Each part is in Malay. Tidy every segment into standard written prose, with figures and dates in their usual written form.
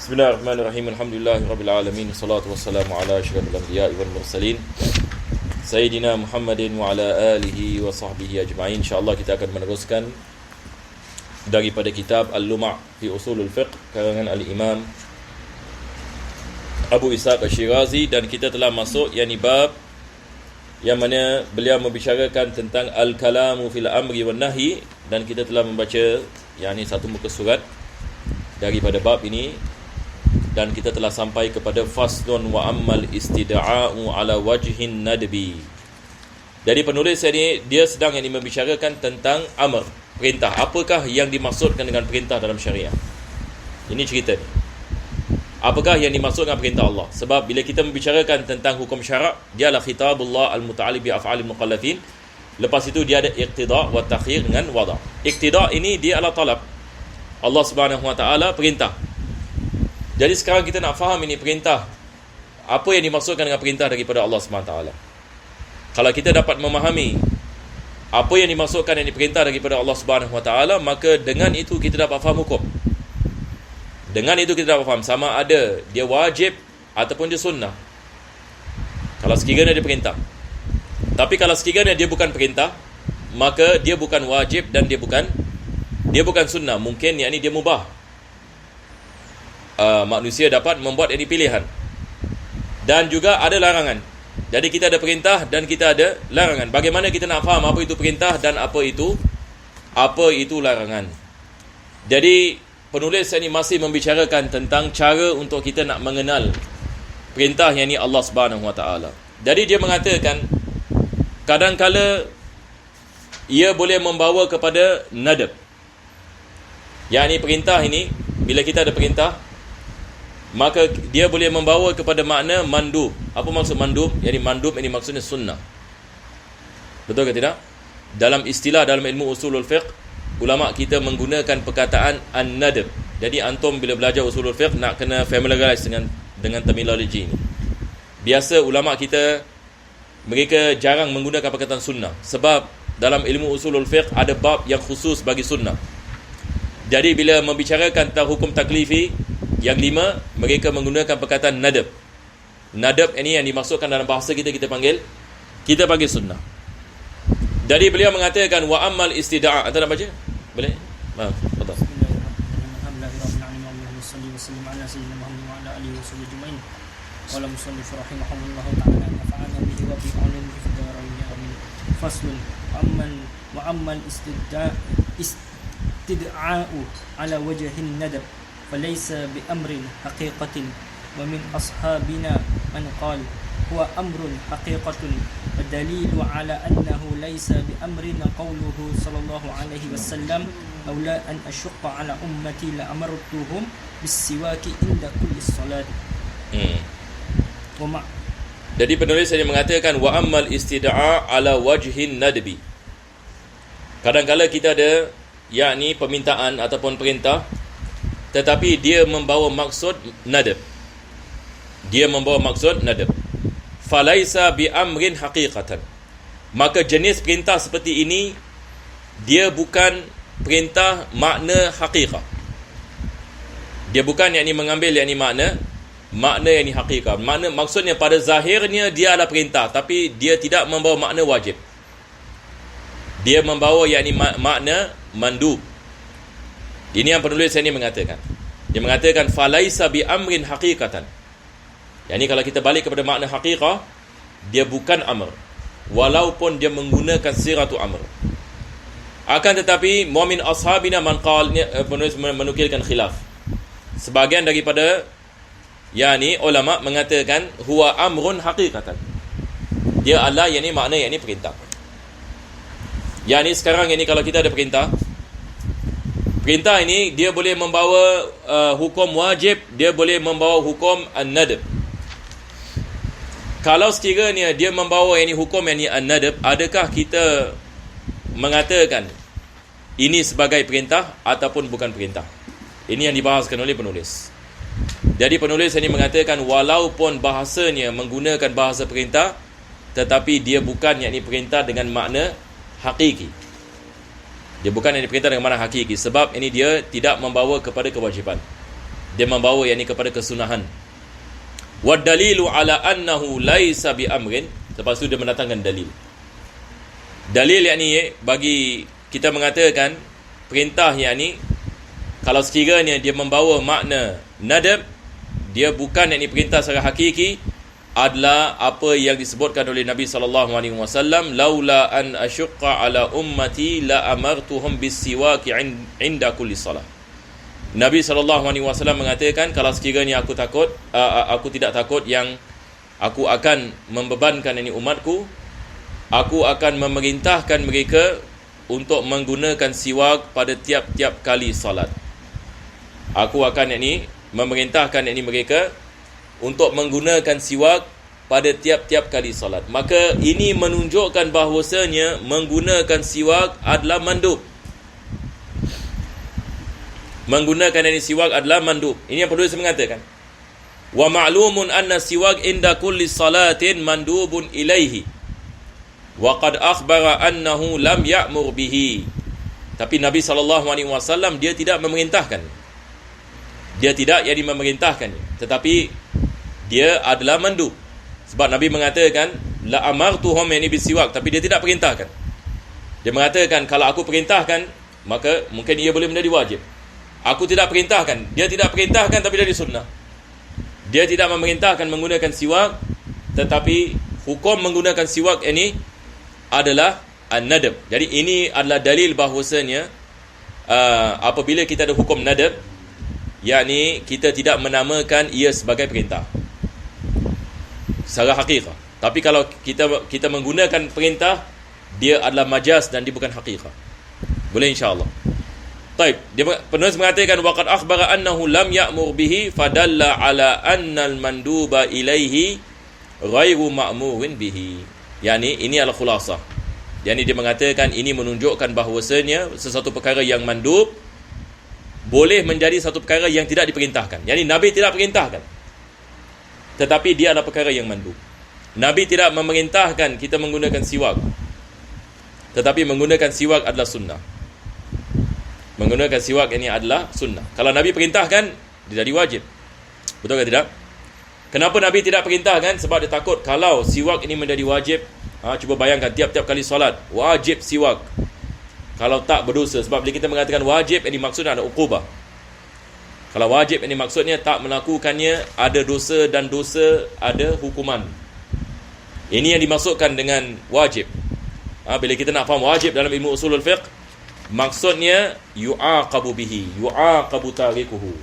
Bismillahirrahmanirrahim. Alhamdulillahirabbil alamin. Wassalatu wassalamu ala asyrafil anbiya'i wal mursalin Sayyidina Muhammadin wa ala alihi wa sahbihi ajma'in. InsyaAllah kita akan meneruskan daripada kitab Al-Luma' fi Usulul Fiqh karangan Al-Imam Abu Ishaq Ash-Shirazi, dan kita telah masuk bab yang mana beliau membicarakan tentang al-kalamu fil amri wan nahi, dan kita telah membaca satu muka surat daripada bab ini, dan kita telah sampai kepada faslun wa ammal istida'a'u ala wajhin nadbi. Jadi penulis ini dia sedang membicarakan tentang amr, perintah. Apakah yang dimaksudkan dengan perintah dalam syariah? Ini cerita ni. Apakah yang dimaksudkan perintah Allah? Sebab bila kita membicarakan tentang hukum syarak, dia adalah khitabullah al-muta'alliq bi af'alil muqallafin. Lepas itu dia ada iqtida' wa takhir dengan wada'. Iqtida' ini dia adalah talab. Allah Subhanahu wa taala perintah. Jadi sekarang kita nak faham ini perintah. Apa yang dimaksudkan dengan perintah daripada Allah Subhanahu wa taala? Kalau kita dapat memahami apa yang dimaksudkan yang diperintah daripada Allah Subhanahu wa taala, maka dengan itu kita dapat faham hukum. Dengan itu kita dapat faham sama ada dia wajib ataupun dia sunnah. Kalau sekiranya dia perintah. Tapi kalau sekiranya dia bukan perintah, maka dia bukan wajib dan dia bukan sunnah. Mungkin dia mubah. Manusia dapat membuat ini pilihan. Dan juga ada larangan. Jadi kita ada perintah dan kita ada larangan. Bagaimana kita nak faham apa itu perintah dan apa itu larangan? Jadi penulis ini masih membicarakan tentang cara untuk kita nak mengenal perintah yang ini Allah Subhanahu wa taala. Jadi dia mengatakan kadang-kala ia boleh membawa kepada nadab. Perintah ini, bila kita ada perintah, maka dia boleh membawa kepada makna mandub. Apa maksud mandub? Mandub ini maksudnya sunnah. Betul ke tidak? Dalam istilah dalam ilmu usulul fiqh, ulama kita menggunakan perkataan an-nadab. Jadi antum bila belajar usulul fiqh nak kena familiarize dengan terminologi ini. Biasa ulama kita mereka jarang menggunakan perkataan sunnah, sebab dalam ilmu usulul fiqh ada bab yang khusus bagi sunnah. Jadi bila membicarakan tentang hukum taklifi yang 5, mereka menggunakan perkataan nadab. Nadab ini yang dimaksudkan dalam bahasa kita panggil sunnah. Jadi beliau mengatakan wa ammal istida'a. Anda nak baca? Boleh? Betul. Qala musannif rahimahullah ta'ala nafa'ana bihi wa bi ulumi fid darain amin. Faslun wa ammal istida'u ala wajhin nadab falaysa bi amrin haqiqatin, wa min ashabina man qala huwa amrun haqiqatun, wa dalilu ala annahu laysa bi amrin qawluhu sallallahu alaihi wasallam aula an ashqa ala ummati la amartuhum bis-siwaki inda kulli salat. Jadi penulis ini mengatakan wa ammal istida'a ala wajhin nadbi. Kadang-kala kita ada permintaan ataupun perintah, tetapi dia membawa maksud nadab. Falaisa bi amrin haqiqatan. Maka jenis perintah seperti ini dia bukan perintah makna haqiqah. Dia bukan mengambil makna yang haqiqah. Maksudnya pada zahirnya dia adalah perintah, tapi dia tidak membawa makna wajib. Dia membawa makna mandub. Ini yang penulis ini mengatakan. Dia mengatakan falaisa bi amrin haqiqatan. Kalau kita balik kepada makna haqiqah, dia bukan amr, walaupun dia menggunakan siratu amr. Akan tetapi mu'min ashabina man qal, penulis menukilkan khilaf. Sebahagian daripada ulama mengatakan huwa amrun haqiqatan. Dia adalah makna perintah. Sekarang kalau kita ada perintah ini dia boleh membawa hukum wajib, dia boleh membawa hukum an-nadab. Kalau sekiranya dia membawa hukum an-nadab, adakah kita mengatakan ini sebagai perintah ataupun bukan perintah? Ini yang dibahaskan oleh penulis. Jadi penulis ini mengatakan walaupun bahasanya menggunakan bahasa perintah, tetapi dia bukan perintah dengan makna hakiki. Dia bukan yang diperintah dengan makna hakiki, sebab ini dia tidak membawa kepada kewajipan. Dia membawa yakni kepada kesunahan. Wa dalilu ala annahu laisa bi amrin. Lepas tu dia mendatangkan dalil. Dalil yakni bagi kita mengatakan perintah yakni kalau sekiranya dia membawa makna nadab, dia bukan yakni perintah secara hakiki, adalah apa yang disebutkan oleh Nabi SAW, laula an asyqa ala ummati la amartuhum bisiwaki inda kulli salah. Nabi SAW mengatakan, kalau sekiranya aku tidak takut yang aku akan membebankan ini umatku, aku akan memerintahkan mereka untuk menggunakan siwak pada tiap-tiap kali salat. Aku akan memerintahkan mereka untuk menggunakan siwak pada tiap-tiap kali salat. Maka ini menunjukkan bahawasanya menggunakan siwak adalah mandub. Menggunakan siwak adalah mandub. Ini yang perlu saya mengatakan. Wa ma'lumun anna siwak inda kulli salatin mandubun ilaihi. Wa qad akhbara annahu lam ya'mur bihi. Tapi Nabi SAW dia tidak memerintahkan. Dia tidak memerintahkan, tetapi dia adalah mandub. Sebab Nabi mengatakan la amartuhum bisiwak, tapi dia tidak perintahkan. Dia mengatakan kalau aku perintahkan, maka mungkin ia boleh menjadi wajib. Aku tidak perintahkan, dia tidak perintahkan tapi jadi sunnah. Dia tidak memerintahkan menggunakan siwak, tetapi hukum menggunakan siwak ini adalah an-nadab. Jadi ini adalah dalil bahawasanya apabila kita ada hukum nadab, yakni kita tidak menamakan ia sebagai perintah secara hakikah. Tapi kalau kita menggunakan perintah, dia adalah majaz dan dia bukan hakikah. Boleh insya-Allah. Baik, dia penulis mengatakan waqad akhbara annahu lam ya'mur bihi fadalla ala anna al-manduba ilaihi ghairu ma'murin bihi. Yani ini adalah khulasah. Yani dia mengatakan ini menunjukkan bahawasanya sesuatu perkara yang mandub boleh menjadi satu perkara yang tidak diperintahkan. Yani Nabi tidak perintahkan, tetapi dia adalah perkara yang mandub. Nabi tidak memerintahkan kita menggunakan siwak, tetapi menggunakan siwak adalah sunnah. Menggunakan siwak ini adalah sunnah. Kalau Nabi perintahkan, dia jadi wajib. Betul ke tidak? Kenapa Nabi tidak perintahkan? Sebab dia takut kalau siwak ini menjadi wajib. Cuba bayangkan tiap-tiap kali solat wajib siwak. Kalau tak berdosa. Sebab bila kita mengatakan wajib, ini maksudnya ada uqubah. Kalau wajib ini maksudnya tak melakukannya ada dosa, dan dosa ada hukuman. Ini yang dimaksudkan dengan wajib. Bila kita nak faham wajib dalam ilmu usulul fiqh, maksudnya yu'aqabu bihi, yu'aqabu tarikuhu.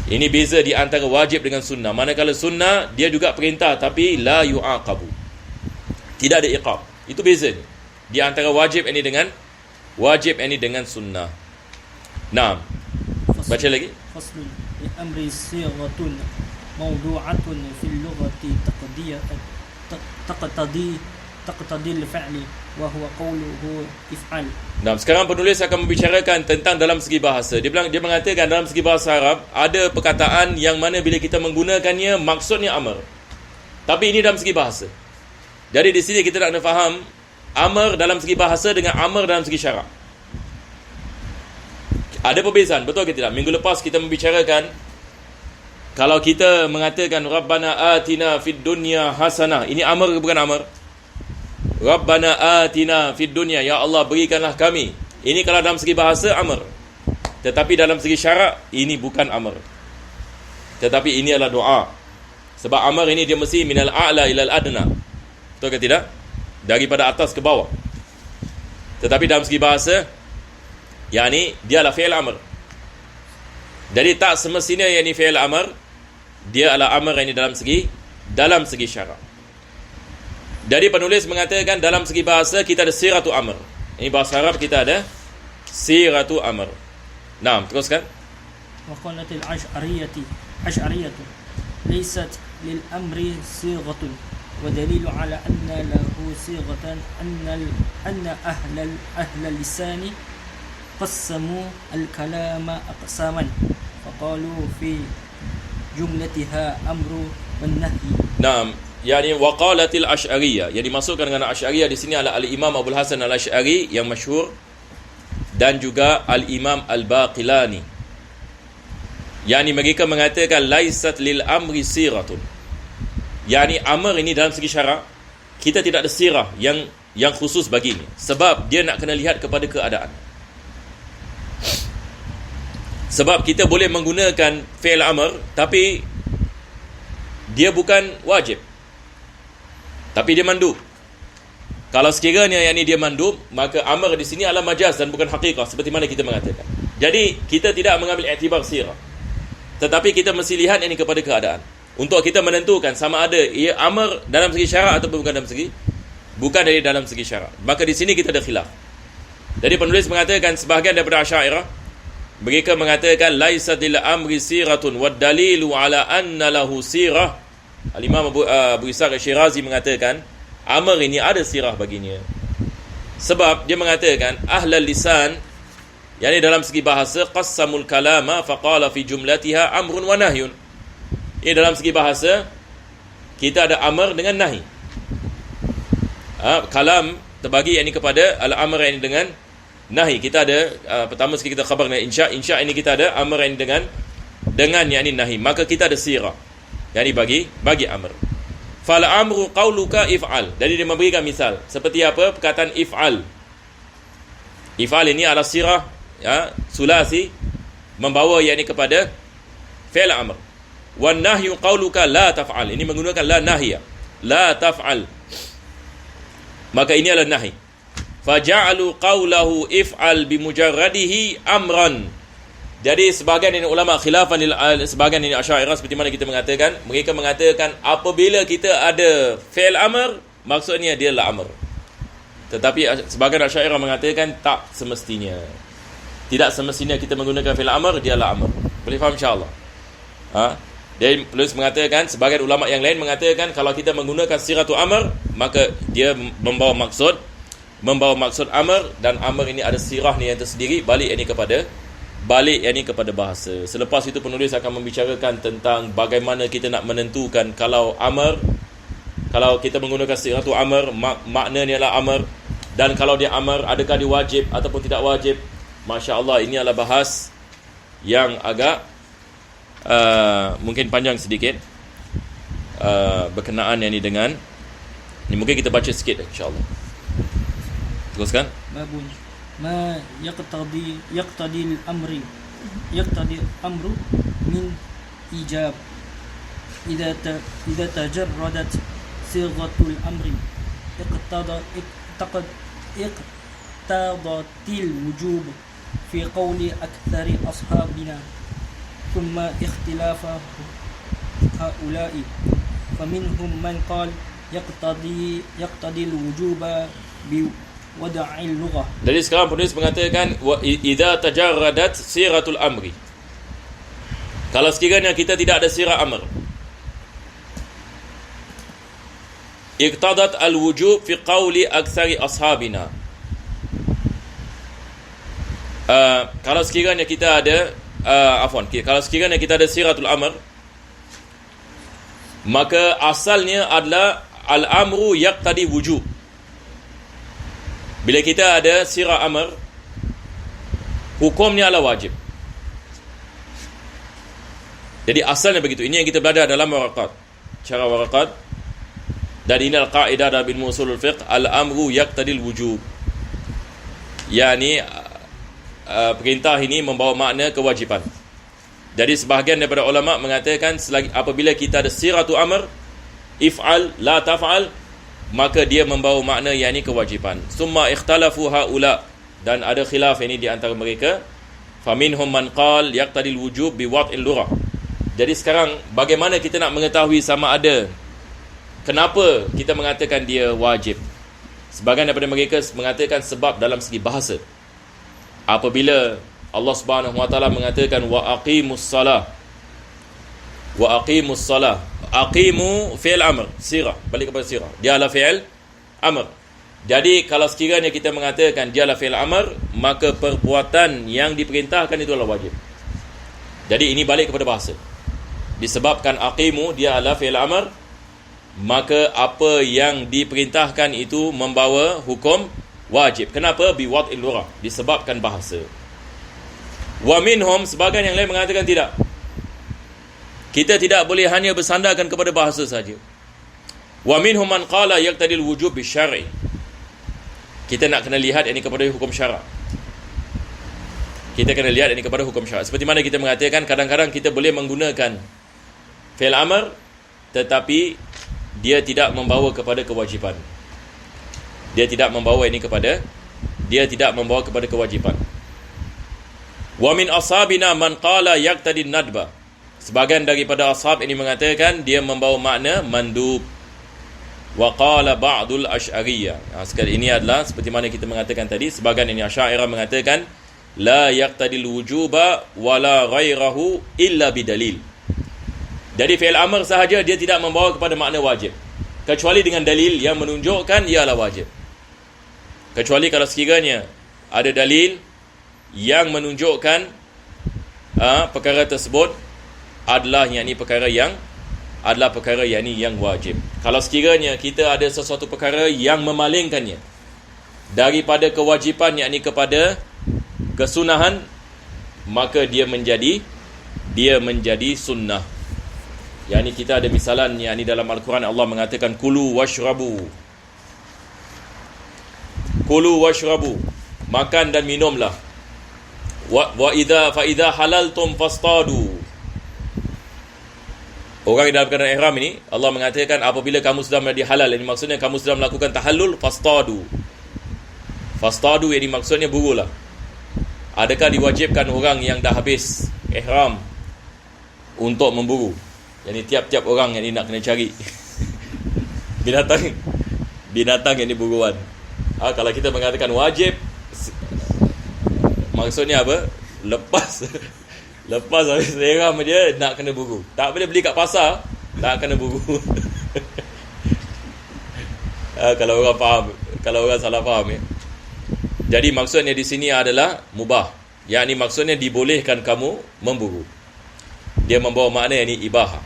Ini beza di antara wajib dengan sunnah. Manakala sunnah dia juga perintah tapi la yu'aqabu, tidak ada iqab. Itu bezanya di antara wajib ini dengan sunnah. Naam. Baca lagi. Faslun li amri sighatun mawdu'atun fil lughati taqtadi al-fi'li wa huwa qawluhu if'al. Nah, sekarang penulis akan membicarakan tentang dalam segi bahasa. Dia mengatakan dalam segi bahasa Arab ada perkataan yang mana bila kita menggunakannya maksudnya amr. Tapi ini dalam segi bahasa. Jadi di sini kita nak kena faham amr dalam segi bahasa dengan amr dalam segi syarak. Ada perbezaan, betul ke tidak? Minggu lepas kita membicarakan kalau kita mengatakan Rabbana atina fid dunya hasanah, ini amr ke bukan amr? Rabbana atina fid dunya, ya Allah berikanlah kami. Ini kalau dalam segi bahasa amr. Tetapi dalam segi syarak ini bukan amr. Tetapi ini adalah doa. Sebab amr ini dia mesti minal a'la ilal adna. Betul ke tidak? Daripada atas ke bawah. Tetapi dalam segi bahasa, yakni dia adalah fi'il amr. Jadi tak semestinya yakni fi'il amr, dia adalah amr ini dalam segi syarak. Jadi penulis mengatakan dalam segi bahasa kita ada siratu amr. Ini bahasa Arab kita ada siratu amr. Naam, teruskan. Wa qalatil ash'ariyatu laysat lil amri sighatun wa dalilu ala anna lahu sighatan anna ahla lisani qassamu al-kalama aqsaman faqalu fi jumlatiha amru wan nahyi. Naam, yakni waqalatil asy'ariyah. Yang dimaksudkan dengan asy'ariyah di sini adalah al-Imam Abdul Hasan al-Asy'ari yang masyhur dan juga al-Imam al-Baqilani. Yani mereka mengatakan laisat lil amri siratun. Yani amr ini dalam segi syarak kita tidak ada sirah yang khusus baginya, sebab dia nak kena lihat kepada keadaan. Sebab kita boleh menggunakan fi'il amr tapi dia bukan wajib, tapi dia mandub. Kalau sekiranya yang ini dia mandub, maka amr di sini adalah majaz dan bukan hakikah seperti mana kita mengatakan. Jadi kita tidak mengambil iktibar sirah, tetapi kita mesti lihat yang ini kepada keadaan untuk kita menentukan sama ada ia amr dalam segi syarak ataupun bukan dari dalam segi syarak. Maka di sini kita ada khilaf. Jadi penulis mengatakan sebahagian daripada Asy'ariyah mereka mengatakan laisatil amri siratun wad dalilu ala anna lahu sirah. Al-Imam Abu Ishaq Al-Shirazi mengatakan amr ini ada sirah baginya. Sebab dia mengatakan ahlul lisan, yakni dalam segi bahasa, qassamul kalama faqala fi jumlatiha amrun wa nahyun. Ini dalam segi bahasa kita ada amr dengan nahi. Kalam terbagi yakni kepada al-amr ini dengan nahi. Kita ada pertama sekali kita khabar dengan insya ini kita ada amr ini dengan yakni nahi. Maka kita ada sirah, yakni bagi amr. Fal amru qauluka if'al. Jadi dia memberikan misal seperti apa perkataan if'al. If'al ini adalah sirah, ya, sulasi, membawa yakni kepada fi'il amr. Wan nahyu qauluka la taf'al. Ini menggunakan la nahya, la taf'al. Maka ini adalah nahi. Faja'alu qawlahu if'al bimujarradihi amran. Jadi sebahagian ini ulama khilafan sebahagian ini Asy'ariyah seperti mana kita mengatakan, mereka mengatakan apabila kita ada fi'il amr, maksudnya dia la amr. Tetapi sebahagian Asy'ariyah mengatakan tak semestinya. Tidak semestinya kita menggunakan fi'il amr, dia la amr. Boleh faham insya-Allah? Dia penulis mengatakan, sebagian ulama yang lain mengatakan kalau kita menggunakan siratu amr, maka dia membawa maksud amr, dan amr ini ada sirah ni yang tersendiri, balik ini kepada bahasa. Selepas itu penulis akan membicarakan tentang bagaimana kita nak menentukan kalau kita menggunakan siratu amr, maknanya adalah amr, dan kalau dia amr adakah dia wajib ataupun tidak wajib. Masya-Allah, ini adalah bahas yang agak mungkin panjang sedikit berkenaan yang ini dengan ini. Mungkin kita baca sikit insya-Allah. Teruskan. Babun ma yaqtadi al-amru min ijab idza tajarradat sighatul amri iqtadatil wujub fi qawli aktsari ashabina ثم اختلاف هؤلاء فمنهم من قال يقتضي الوجوب بوضع اللغة. Jadi sekarang penulis mengatakan idza tajarradat siratul amri. Kalau sekiranya kita tidak ada sirah amr, iqtadat al-wujub fi qawli aktsari ashabina. Kalau sekiranya kita ada kalau sekiranya kita ada siratul amr, maka asalnya adalah al-amru yaqtadi wujub. Bila kita ada sirah amr, hukumnya adalah wajib. Jadi asalnya begitu. Ini yang kita belajar dalam waraqat, cara waraqat, dan ini al-qa'idah dalam ilmu usulul fiqh, al-amru yaqtadi wujub. Yani perintah ini membawa makna kewajipan. Jadi sebahagian daripada ulama mengatakan apabila kita ada siratu amr, if'al la taf'al, maka dia membawa makna yakni kewajipan. Summa ikhtalafu haula, dan ada khilaf ini di antara mereka. Faminhum man qal yaqtadil wujub bi wad'il lurah. Jadi sekarang bagaimana kita nak mengetahui sama ada kenapa kita mengatakan dia wajib? Sebahagian daripada mereka mengatakan sebab dalam segi bahasa. Apabila Allah Subhanahu wa taala mengatakan wa aqimus salah, aqimu fi'il amr, sirah, balik kepada sirah, dia adalah fi'il amr. Jadi kalau sekiranya kita mengatakan dia adalah fi'il amr, maka perbuatan yang diperintahkan itu adalah wajib. Jadi ini balik kepada bahasa. Disebabkan aqimu dia adalah fi'il amr, maka apa yang diperintahkan itu membawa hukum wajib. Kenapa? Biwad'il lurah, disebabkan bahasa. Wa minhum, sebagian yang lain mengatakan tidak. Kita tidak boleh hanya bersandarkan kepada bahasa saja. Wa minhum man qala yaqtadil wujub bisyar'i. Kita nak kena lihat ini kepada hukum syarak. Kita kena lihat ini kepada hukum syarak. Seperti mana kita mengatakan, kadang-kadang kita boleh menggunakan fi'il amr tetapi dia tidak membawa kepada kewajipan. Dia tidak membawa kepada kewajipan. Wa min ashabina man qala yaqtadi nadba. Sebahagian daripada ashab ini mengatakan dia membawa makna mandub. Wa qala ba'dul asy'ariyah. Sekali ini adalah seperti mana kita mengatakan tadi, sebahagian ini Asy'ariyah mengatakan la yaqtadil wujuba wala ghairahu illa bidalil. Jadi fi'il amr sahaja dia tidak membawa kepada makna wajib, kecuali dengan dalil yang menunjukkan ialah wajib. Kecuali kalau sekiranya ada dalil yang menunjukkan perkara tersebut adalah perkara yang wajib. Kalau sekiranya kita ada sesuatu perkara yang memalingkannya daripada kewajipan kepada kesunahan, maka dia menjadi sunnah. Kita ada misalan dalam Al-Quran Allah mengatakan kulu washrabu, makan dan minumlah. Wa idza halaltum fastadu. Orang yang dalam keadaan ihram ini Allah mengatakan apabila kamu sudah menjadi halal, ini maksudnya kamu sudah melakukan tahallul, fastadu. Fastadu ini maksudnya burulah. Adakah diwajibkan orang yang dah habis ihram untuk memburu? Tiap-tiap orang yang nak kena cari binatang yang diburuan. Kalau kita mengatakan wajib, maksudnya apa? Lepas habis ihram dia nak kena buru. Tak boleh beli kat pasar, tak kena buru. Kalau orang faham, kalau orang salah faham Jadi maksudnya di sini adalah mubah. Maksudnya dibolehkan kamu memburu. Dia membawa makna ibahah.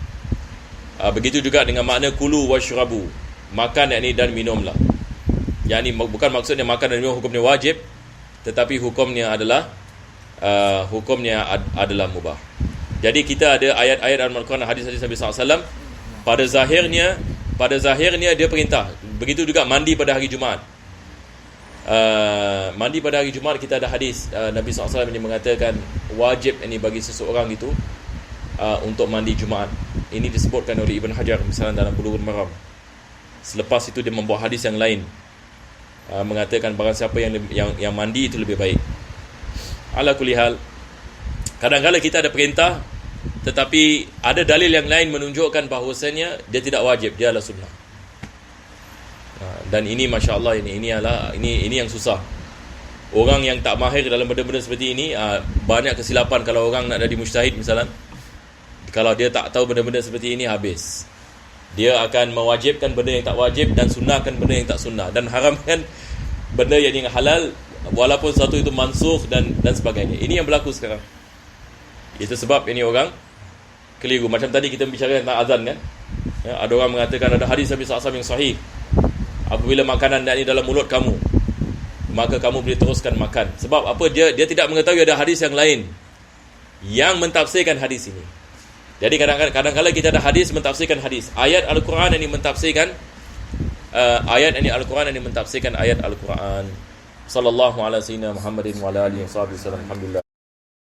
Begitu juga dengan makna kulu washrabu, makan dan minumlah. Bukan maksudnya makan dan minum hukumnya wajib, tetapi hukumnya adalah mubah. Jadi kita ada ayat-ayat dalam Al-Quran, hadis-hadis Nabi SAW. Pada zahirnya dia perintah. Begitu juga mandi pada hari Jumaat. Mandi pada hari Jumaat, kita ada hadis Nabi SAW yang mengatakan wajib bagi seseorang itu untuk mandi Jumaat. Ini disebutkan oleh Ibn Hajar misalnya dalam Bulughul Maram. Selepas itu dia membawa hadis yang lain mengatakan barang siapa yang mandi itu lebih baik. Ala kulli hal, kadang-kadang kita ada perintah tetapi ada dalil yang lain menunjukkan bahawasanya dia tidak wajib, dia adalah sunnah. Dan ini masya-Allah ini yang susah. Orang yang tak mahir dalam benda-benda seperti ini, banyak kesilapan kalau orang nak jadi mujtahid misalnya. Kalau dia tak tahu benda-benda seperti ini, habis. Dia akan mewajibkan benda yang tak wajib dan sunnahkan benda yang tak sunnah, dan haramkan benda yang halal walaupun satu itu mansukh dan sebagainya. Ini yang berlaku sekarang. Itu sebab ini orang keliru. Macam tadi kita bicara tentang azan kan. Ada orang mengatakan ada hadis Nabi SAW yang sahih. Apabila makanan dalam mulut kamu, maka kamu boleh teruskan makan. Sebab apa? Dia tidak mengetahui ada hadis yang lain yang mentafsirkan hadis ini. Jadi kadang-kadang kita ada hadis mentafsirkan hadis. Ayat Al-Quran yang mentafsirkan ayat Al-Quran. Sallallahu alaihi wasallam Muhammadin wa ala alihi wasallam. Alhamdulillah.